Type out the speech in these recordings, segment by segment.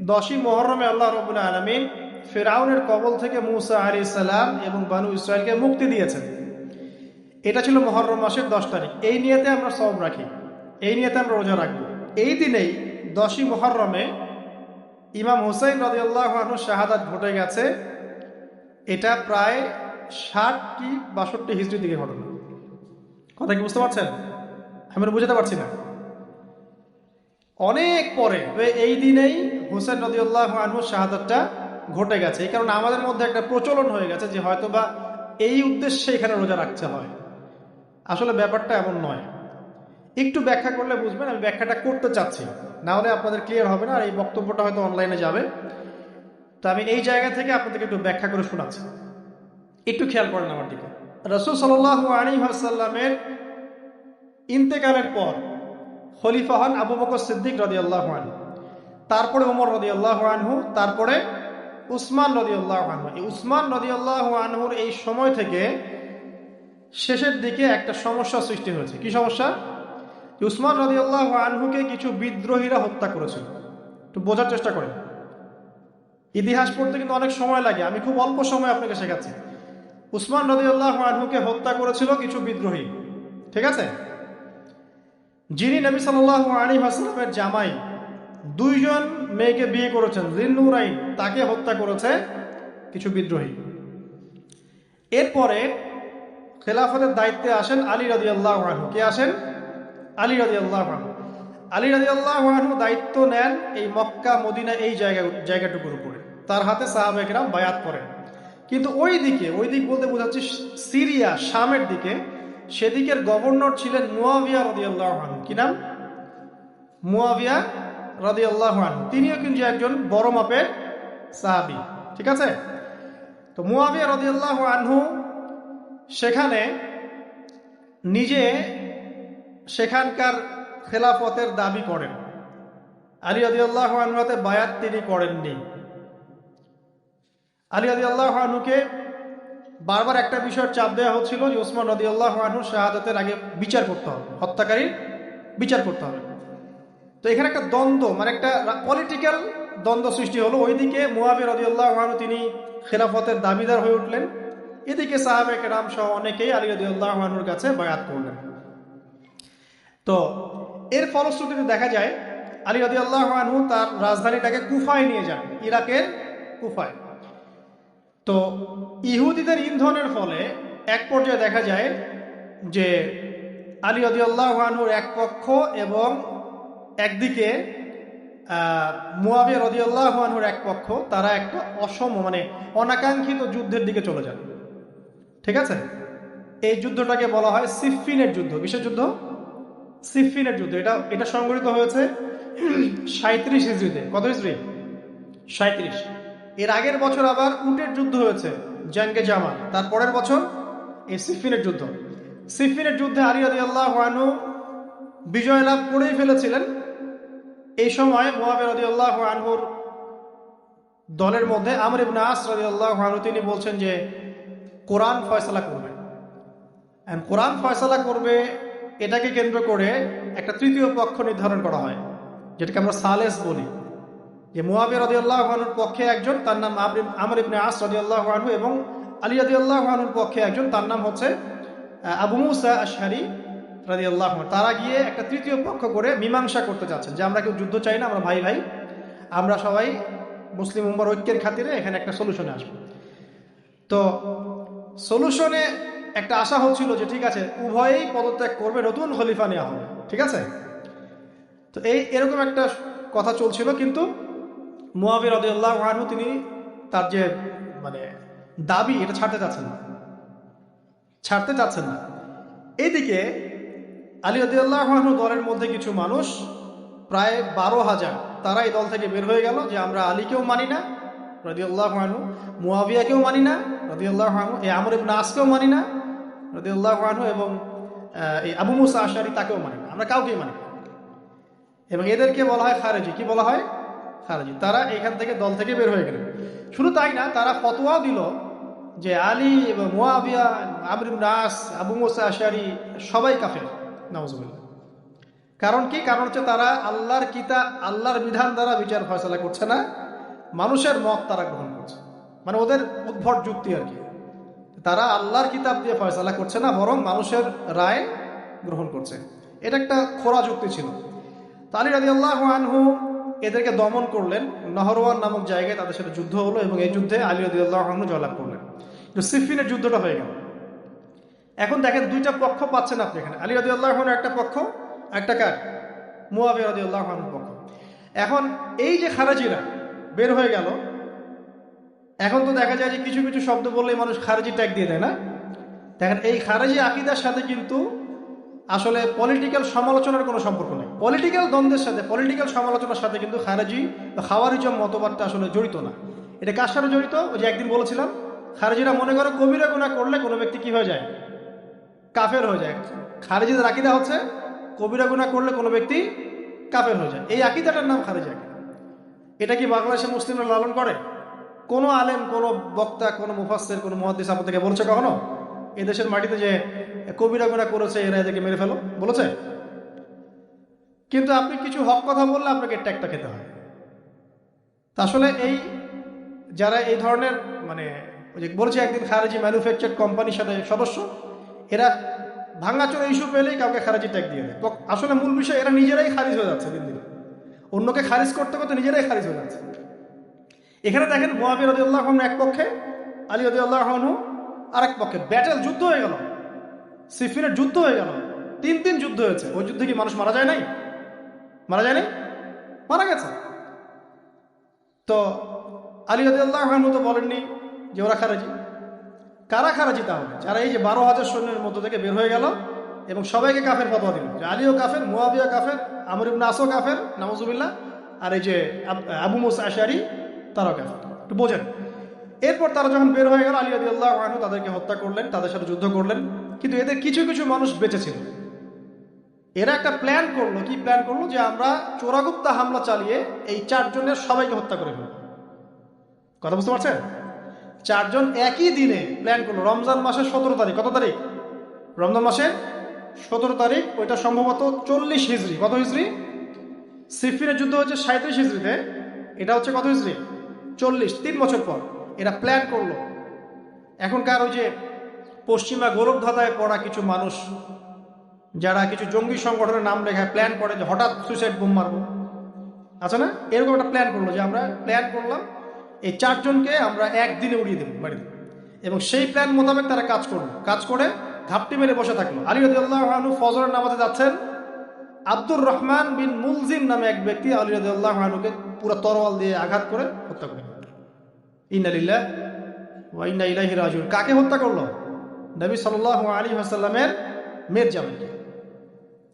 10ই মুহররমে আল্লাহ রাব্বুল আলামিন ফিরআউনের কবল থেকে মূসা আলাইহিস সালাম এবং বনু ইসরাইলকে মুক্তি দিয়েছেন। এটা ছিল মুহররম মাসের 10 তারিখ। এই নিয়তে আমরা সওম রাখি, এই নিয়তে আমরা রোজা রাখবো। এই দিনেই 10ই মুহররমে ইমাম হুসাইন রাদিয়াল্লাহু আনহু শাহাদাত ঘটে গেছে। এটা প্রায় 60 কি 62 হিজরির দিকে ঘটনা। কথা কি বুঝতে পারছেন? আমি বুঝাতে পারছি না। অনেক পরে এই দিনেই হুসেন রাদিয়াল্লাহু আনহু শাহাদাতটা ঘটে গেছে। এই কারণে আমাদের মধ্যে একটা প্রচলন হয়ে গেছে যে হয়তোবা এই উদ্দেশ্যে এখানে রোজা রাখতে হয়। আসলে ব্যাপারটা এমন নয়। একটু ব্যাখ্যা করলে বুঝবেন, আমি ব্যাখ্যাটা করতে চাচ্ছি, না হলে আপনাদের ক্লিয়ার হবে না, আর এই বক্তব্যটা হয়তো অনলাইনে যাবে। তো আমি এই জায়গা থেকে আপনাদেরকে একটু ব্যাখ্যা করে শোনাচ্ছি, একটু খেয়াল করেন আমার দিকে। রাসূল সাল্লাল্লাহু আলাইহি ওয়াসাল্লামের ইন্তেকালের পর খলিফা হন আবু বকর সিদ্দিক রাদিয়াল্লাহু আনহু, তারপরে ওমর রাদিয়াল্লাহু আনহু, তারপরে উসমান রাদিয়াল্লাহু আনহু। এই উসমান রাদিয়াল্লাহু আনহুর এই সময় থেকে শেষের দিকে একটা সমস্যা সৃষ্টি হয়েছে। কি সমস্যা? উসমান রাদিয়াল্লাহু আনহুকে কিছু বিদ্রোহীরা হত্যা করেছিল। একটু বোঝার চেষ্টা করেন, ইতিহাস পড়তে কিন্তু অনেক সময় লাগে, আমি খুব অল্প সময় আপনাকে শেখাচ্ছি। উসমান রাদিয়াল্লাহু আনহুকে হত্যা করেছিল কিছু বিদ্রোহী, ঠিক আছে? যিনি নবী সাল্লাল্লাহু আলাইহি ওয়াসাল্লামের জামাই, দুইজন মেয়েকে বিয়ে করেছেন, জিন্নুরাইন, তাকে হত্যা করেছে কিছু বিদ্রোহী। এরপরে খেলাফতের দায়িত্বে আসেন আলী রাদিয়াল্লাহু আনহু। কে আসেন? আলী রাদিয়াল্লাহু আনহু। আলী রাদিয়াল্লাহু আনহু দায়িত্ব নেন এই মক্কা মদিনা এই জায়গাটুকুর উপরে। তার হাতে সাহাবায়ে কেরাম বায়াত করেন। কিন্তু ওই দিক বলতে বোঝাচ্ছে সিরিয়া, শামের দিকে, সেদিকের গভর্নর ছিলেন মুয়াবিয়া রাদিয়াল্লাহু আনহু। কি নাম? মুয়াবিয়া রাদিয়াল্লাহু আনহু। তিনিও কিন্তু একজন বড় মাপের সাহাবী, ঠিক আছে? তো মুয়াবিয়া রাদিয়াল্লাহু আনহু সেখানে নিজে সেখানকার খেলাফতের দাবি করেন। আলী রাদিয়াল্লাহু আনহুর হাতে বায়াত তিনি করেননি। আলী রাদিয়াল্লাহু আনহুকে বারবার একটা বিষয়ের চাপ দেওয়া হচ্ছিল যে ওসমান রাদিয়াল্লাহু আনহু শাহাদাতের আগে বিচার করতে হবে, হত্যাকারীর বিচার করতে হবে। তো এখানে একটা দ্বন্দ্ব, মানে একটা পলিটিক্যাল দ্বন্দ্ব সৃষ্টি হলো। ওইদিকে মুয়াবিয়া রাদিয়াল্লাহু আনহু তিনি খেলাফতের দাবিদার হয়ে উঠলেন, এদিকে সাহাবায়ে কেরাম সহ অনেকেই আলী রাদিয়াল্লাহু আনহুর কাছে বায়াত করলেন। তো এর ফলশ্রুতিতে দেখা যায় আলী রাদিয়াল্লাহু আনহু তার রাজধানীটাকে কুফায় নিয়ে যান, ইরাকের কুফায়। তো ইহুদিদের ইন্ধনের ফলে এক পর্যায়ে দেখা যায় যে আলী রাদিয়াল্লাহু আনহুর এক পক্ষ এবং একদিকে মুয়াবিয়া রাদিয়াল্লাহু আনহুর এক পক্ষ, তারা একটা মানে অনাকাঙ্ক্ষিত যুদ্ধের দিকে চলে যান, ঠিক আছে? এই যুদ্ধটাকে বলা হয় সিফফিনের যুদ্ধ। কিসের যুদ্ধ? সিফফিনের যুদ্ধ। এটা সংঘটিত হয়েছে 37 হিজরিতে। কত হিজরি? 37। এর আগের বছর আবার উটের যুদ্ধ হয়েছে, জঙ্গে জামাল। তারপরের বছর এই সিফফিনের যুদ্ধ। সিফফিনের যুদ্ধে আলী রাদিয়াল্লাহু আনহু বিজয় লাভ করেই ফেলেছিলেন। এই সময় মুয়াবিয়া রাদিয়াল্লাহু আনহুর দলের মধ্যে আমর ইবনে আস রাদিয়াল্লাহু আনহু তিনি বলছেন যে কোরআন ফয়সালা করবে। কোরআন ফয়সালা করবে, এটাকে কেন্দ্র করে একটা তৃতীয় পক্ষ নির্ধারণ করা হয়, যেটাকে আমরা সালেস বলি। যে মুয়াবিয়া রাদিয়াল্লাহু আনহুর পক্ষে একজন, তার নাম আমর ইবনে আস রাদিয়াল্লাহু আনহু, এবং আলী রাদিয়াল্লাহু আনহুর পক্ষে একজন, তার নাম হচ্ছে আবু মুসা আশআরী রাদিয়াল্লাহু আনহু। তারা গিয়ে একটা তৃতীয় পক্ষ করে মীমাংসা করতে যাচ্ছেন যে আমরা কেউ যুদ্ধ চাই না, আমরা ভাই ভাই, আমরা সবাই মুসলিম উম্মার ঐক্যের খাতিরে এখানে একটা সলিউশনে আসবো। তো সলিউশনে একটা আশা হচ্ছিল যে ঠিক আছে, উভয়েই পদত্যাগ করবে, নতুন খলিফা নেওয়া হবে, ঠিক আছে? তো এরকম একটা কথা চলছিল। কিন্তু মুয়াবিয়া রাদিয়াল্লাহু আনহু তিনি তার যে মানে দাবি, এটা ছাড়তে চাচ্ছেন না। এইদিকে আলী রাদিয়াল্লাহু আনহু দলের মধ্যে কিছু মানুষ, প্রায় 12,000, তারা এই দল থেকে বের হয়ে গেল যে আমরা আলীকেও মানি না রাদিয়াল্লাহু আনহু, মুয়াবিয়াকেও মানি না রাদিয়াল্লাহু আনহু, এই আমর ইবনে আসকেও মানি না রাদিয়াল্লাহু আনহু, এবং এই আবু মুসা আশআরী তাকেও মানি না, আমরা কাউকেই মানি না। এবং এদেরকে বলা হয় খারেজি। কি বলা হয়? খারেজি। তারা এখান থেকে দল থেকে বের হয়ে গেলেন। শুধু তাই না, তারা ফতোয়া দিল যে আলী এবং মুয়াবিয়া, আমর ইবনে আস, আবু মুসা আশআরী সবাই কাফের। নাউজুবিল্লাহ। কারণ কি? কারণ হচ্ছে তারা আল্লাহর কিতাব, আল্লাহর বিধান দ্বারা বিচার ফয়সালা করছে না, মানুষের মত তারা গ্রহণ করছে। মানে ওদের উদ্ভট যুক্তি আর কি। তারা আল্লাহর কিতাব দিয়ে ফয়সালা করছে না, বরং মানুষের রায় গ্রহণ করছে। এটা একটা খোরা যুক্তি ছিল। তো আলী রাদিয়াল্লাহু আনহু এদেরকে দমন করলেন। নহরওয়ান নামক জায়গায় তাদের সাথে যুদ্ধ হলো এবং এই যুদ্ধে আলী রাদিয়াল্লাহু আনহু জয়লাভ করলেন। সিফিনের যুদ্ধটা হয়ে গেল। এখন দেখেন দুইটা পক্ষ পাচ্ছেন আপনি এখানে, আলী রাদিয়াল্লাহু আনহু একটা পক্ষ, একটা কার? মুয়াবিয়া রাদিয়াল্লাহু আনহুর পক্ষ। এখন এই যে খারাজিরা বের হয়ে গেল, এখন তো দেখা যায় যে কিছু কিছু শব্দ বললেই মানুষ খারেজি ট্যাগ দিয়ে দেয় না? দেখেন এই খারেজি আকিদার সাথে কিন্তু আসলে পলিটিক্যাল সমালোচনার কোনো সম্পর্ক নেই। পলিটিক্যাল দ্বন্দ্বের সাথে, পলিটিক্যাল সমালোচনার সাথে কিন্তু খারেজি বা খাওয়ারিজম মতবাদটা আসলে জড়িত না। এটা কার সাথে জড়িত? ওই যে একদিন বলেছিলাম, খারেজিরা মনে করে কবিরা গুনাহ করলে কোনো ব্যক্তি কি হয়ে যায়? কাফের হয়ে যায়। খারেজিদের আকিদা হচ্ছে কবিরা গুনাহ করলে কোনো ব্যক্তি কাফের হয়ে যায়। এই আকিদাটার নাম খারেজি আকিদা। এটা কি বাংলাদেশের মুসলিমরা লালন করে? কোনো আলেম, কোনো বক্তা, কোনো মুফাসসির, কোনো মুহাদ্দিস আপনাদেরকে বলছে কখনো এদেশের মাটিতে যে কবিরা গুনাহ করেছে এরা এদেরকে মেরে ফেলো? বলেছে? কিন্তু আপনি কিছু হক কথা বললে আপনাকে ট্যাগটা খেতে হয়। তা আসলে এই যারা এই ধরনের মানে ওই যে বলছে একদিন খারেজি ম্যানুফ্যাকচার কোম্পানির সাথে সদস্য, এরা ভাঙাচোরা ইস্যু পেলেই কাউকে খারেজি ট্যাগ দিয়ে দেয়। আসলে মূল বিষয় এরা নিজেরাই খারিজ হয়ে যাচ্ছে দিন দিন, অন্যকে খারিজ করতে করতে নিজেরাই খারিজ হয়ে যাচ্ছে। এখানে দেখেন মুয়াবিয়া রাদিয়াল্লাহু আনহু এক পক্ষে, আলী রাদিয়াল্লাহু আনহু আরেক পক্ষে। ব্যাটেল, যুদ্ধ হয়ে গেল, সিফিনের যুদ্ধ হয়ে গেল, তিন যুদ্ধ হয়েছে। ওই যুদ্ধে কি মানুষ মারা যায় নাই? মারা যায় নাই? মারা গেছে। তো আলী রাদিয়াল্লাহু আনহু তো বলেননি যে ওরা খারাজি। কারা খারাজি তাহলে? যারা এই যে 12,000 সৈন্যের মধ্য থেকে বের হয়ে গেল এবং সবাইকে কাফের ফতোয়া দিল যে আলীও কাফের, মুয়াবিয়া কাফের, আমর ইবনে আসও কাফের, নাউজুবিল্লাহ, আর এই যে আবু মুসা আশআরী তারাও কাফের। একটু বোঝেন। এরপর তারা যখন বের হয়ে গেল, আলী রাদিয়াল্লাহু আনহু তাদেরকে হত্যা করলেন, তাদের সাথে যুদ্ধ করলেন। কিন্তু এদের কিছু কিছু মানুষ বেঁচে ছিল। এরা একটা প্ল্যান করলো। কি প্ল্যান করলো? যে আমরা চোরাগুপ্তা হামলা চালিয়ে এই 4 জনের সবাইকে হত্যা করে ফেলব। কথা বুঝতে পারছেন? 4 জন একই দিনে প্ল্যান করলো। রমজান মাসের 17 তারিখ। কত তারিখ? রমজান মাসের 17 তারিখ। ওইটা সম্ভবত 40 হিজরি। কত হিজরি? সিফিনের যুদ্ধ হচ্ছে 37 হিজরিতে, এটা হচ্ছে কত হিজরি? 40, 3 বছর পর এরা প্ল্যান করলো। এখনকার ওই যে পশ্চিমা গৌরবধাঁধায় পড়া কিছু মানুষ যারা কিছু জঙ্গি সংগঠনের নাম লেখায় প্ল্যান করে যে হঠাৎ সুইসাইড বোম মারবো, আছে না? এরকম একটা প্ল্যান করলো যে আমরা প্ল্যান করলাম এই 4 জনকে আমরা একদিনে উড়িয়ে দেবো বাড়িতে। এবং সেই প্ল্যান মোতাবেক তারা কাজ করলো। কাজ করে ঘাপটি মেরে বসে থাকলো। আলী রাদিয়াল্লাহু আনহু ফজরের নামাজে যাচ্ছেন, আব্দুর রহমান বিন মুলজিম নামে এক ব্যক্তি আলী রাদিয়াল্লাহু আনহুকে পুরো তরোয়াল দিয়ে আঘাত করে হত্যা করে। ইন্না লিল্লাহি ওয়া ইন্না ইলাইহি রাজিউন। কাকে হত্যা করলো? নবী সাল্লাল্লাহু আলাইহি ওয়াসাল্লামের মেয়ের জামাইকে।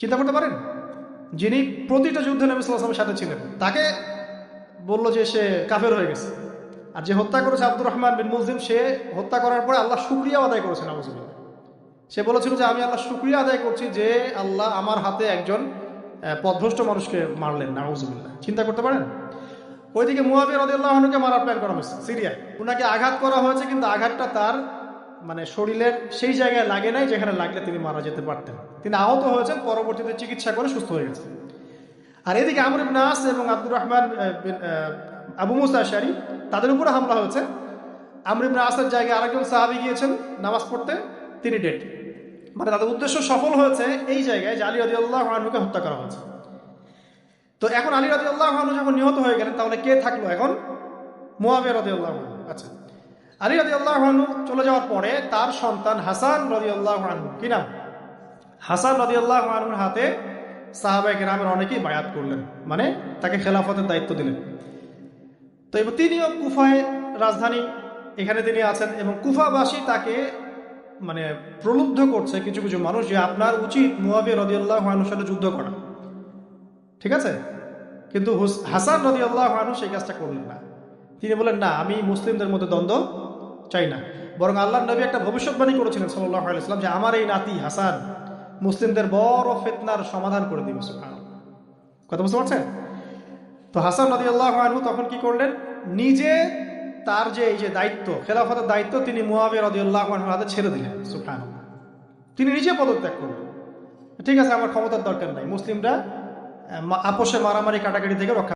চিন্তা করতে পারেন? যিনি প্রতিটা যুদ্ধে নবী সাল্লাল্লাহু আলাইহি ওয়াসাল্লামের সাথে ছিলেন, তাকে বলল যে সে কাফের হয়ে গেছে। আর যে হত্যা করেছে আব্দুর রহমান বিন মুলজিম, সে হত্যা করার পরে আল্লাহ শুকরিয়া আদায় করেছে। নাউজুবিল্লাহ। সে বলেছিল যে আমি আল্লাহ শুকরিয়া আদায় করছি যে আল্লাহ আমার হাতে একজন পথভ্রষ্ট মানুষকে মারলেন। নাউজুবিল্লাহ। চিন্তা করতে পারেন? ওইদিকে মুয়াবিয়া রাদিয়াল্লাহু আনহুকে মারার প্ল্যান করা হয়েছে সিরিয়ায়। ওনাকে আঘাত করা হয়েছে, কিন্তু আঘাতটা তার মানে শরীরের সেই জায়গায় লাগে নাই যেখানে লাগলে তিনি মারা যেতে পারতেন। তিনি আহত হয়েছেন, পরবর্তীতে চিকিৎসা করে সুস্থ হয়ে গেছেন। আর এদিকে আমর ইবনে আস এবং আব্দুর রহমান আবু মুসা আশআরী তাদের উপরে হামলা হয়েছে। আমর ইবনে আসের জায়গায় আরেকজন সাহাবী গিয়েছেন নামাজ পড়তে, তিনি ডেড। মানে তাদের উদ্দেশ্য সফল হয়েছে এই জায়গায় যে আলী রাদিয়াল্লাহু আনহুকে হত্যা করা হয়েছে। তো এখন আলী রাদিয়াল্লাহু আনহু যখন নিহত হয়ে গেলেন, তাহলে কে থাকলো এখন? মুয়াবিয়া রাদিয়াল্লাহু আনহু। আচ্ছা, আলী রাদিয়াল্লাহু আনহু চলে যাওয়ার পরে তার সন্তান হাসান রাদিয়াল্লাহু আনহু, কি নাম? হাসান রাদিয়াল্লাহু আনহুর হাতে সাহাবায়ে কেরামের অনেকেই বায়াত করলেন, মানে তাকে খেলাফতের দায়িত্ব দিলেন। তো এবার তিনিও কুফায়, রাজধানী, এখানে তিনি আছেন এবং কুফাবাসী তাকে মানে প্রলুব্ধ করছে কিছু কিছু মানুষ যে আপনার উচিত মুয়াবিয়া রাদিয়াল্লাহু আনহুর সাথে যুদ্ধ করা। ঠিক আছে? কিন্তু হাসান রাদিয়াল্লাহু আনহু সেই কাজটা করলেন না। তিনি বলেন না, আমি মুসলিমদের মধ্যে দ্বন্দ্ব চাই না, বরং আল্লাহর নবী একটা ভবিষ্যৎবাণী করেছিলেন সাল্লাল্লাহু আলাইহি ওয়াসাল্লাম যে আমার এই নাতি হাসান মুসলিমদের বড় ফিতনার সমাধান করে দিবে। সুবহানাল্লাহ। কথা বুঝতে পারছেন? তো হাসান রাদিয়াল্লাহু আনহু তখন কি করলেন? নিজে তার যে এই যে দায়িত্ব, খেলাফতের দায়িত্ব, তিনি মুয়াবিয়া রাদিয়াল্লাহু আনহুর হাতে ছেড়ে দিলেন। সুবহানাল্লাহ। তিনি নিজে পদত্যাগ করলেন। ঠিক আছে, আমার ক্ষমতার দরকার নাই, মুসলিমরা আপোষে মারামারি কাটাকাটি থেকে রক্ষা